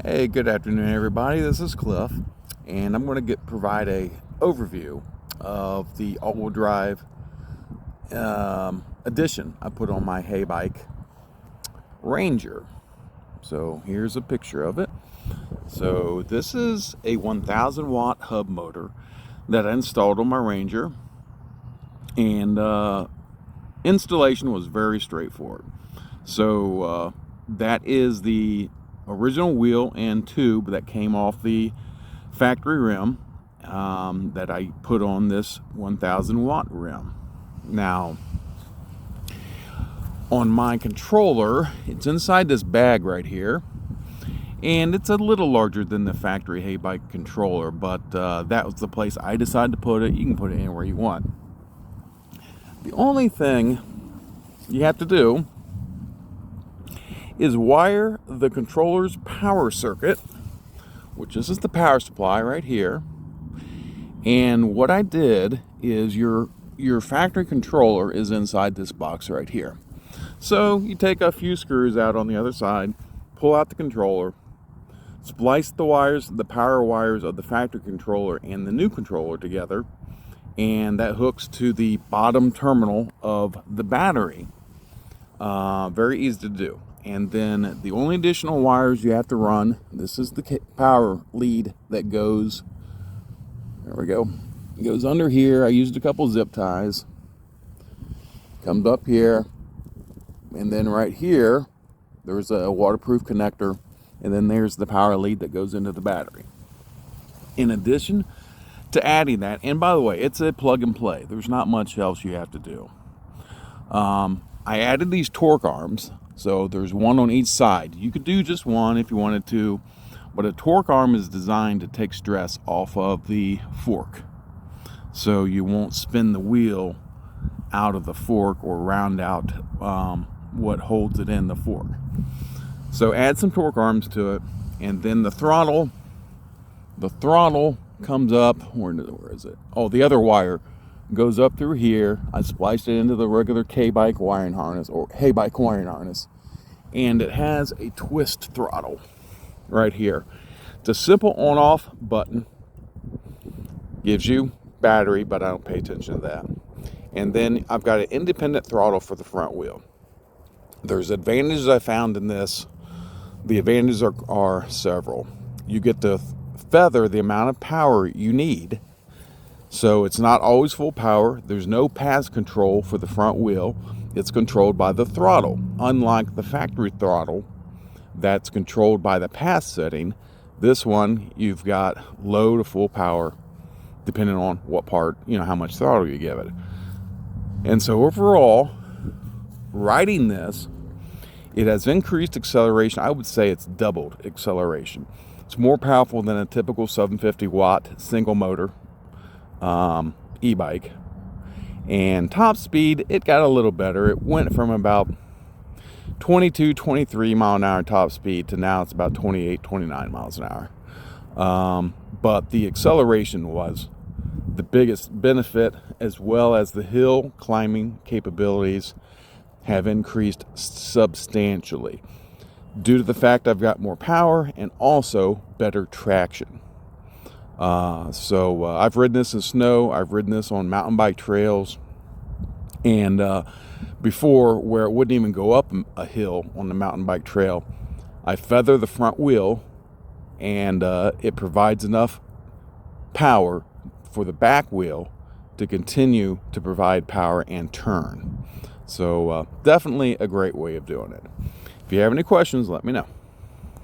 Hey, good afternoon, everybody. This is Cliff, and I'm going to provide a overview of the all-wheel drive addition I put on my hay bike Ranger. So here's a picture of it. So this is a 1,000 watt hub motor that I installed on my Ranger, and installation was very straightforward. So that is the original wheel and tube that came off the factory rim that I put on this 1,000 watt rim. Now, on my controller, it's inside this bag right here, and it's a little larger than the factory hay bike controller, but that was the place I decided to put it. You can put it anywhere you want. The only thing you have to do is wire the controller's power circuit, which is the power supply right here. And what I did is your factory controller is inside this box right here. So you take a few screws out on the other side, pull out the controller, splice the wires, the power wires of the factory controller and the new controller together, and that hooks to the bottom terminal of the battery. Very easy to do. And then the only additional wires you have to run, this is the power lead that goes, there we go, it goes under here. I used a couple zip ties, comes up here, and then right here there's a waterproof connector, and then there's the power lead that goes into the battery. In addition to adding that, and by the way, it's a plug and play, there's not much else you have to do. I added these torque arms. So there's one on each side. You could do just one if you wanted to, but a torque arm is designed to take stress off of the fork. So you won't spin the wheel out of the fork or round out what holds it in the fork. So add some torque arms to it, and then the throttle comes up, where is it? Oh, the other wire goes up through here. I spliced it into the regular K-bike wiring harness, or hay bike wiring harness, and it has a twist throttle right here. It's a simple on-off button, gives you battery, but I don't pay attention to that. And then I've got an independent throttle for the front wheel. There's advantages I found in this. The advantages are several. You get to feather the amount of power you need. So it's not always full power. There's no pass control for the front wheel. It's controlled by the throttle. Unlike the factory throttle that's controlled by the pass setting, this one you've got low to full power depending on what part, how much throttle you give it. And so overall, riding this, it has increased acceleration. I would say it's doubled acceleration. It's more powerful than a typical 750 watt single motor e-bike. And top speed, it got a little better. It went from about 22, 23 mile an hour top speed to now it's about 28, 29 miles an hour. But the acceleration was the biggest benefit, as well as the hill climbing capabilities have increased substantially due to the fact I've got more power and also better traction. So I've ridden this in snow. I've ridden this on mountain bike trails, and before, where it wouldn't even go up a hill on the mountain bike trail, I feather the front wheel, and it provides enough power for the back wheel to continue to provide power and turn. So definitely a great way of doing it. If you have any questions, let me know.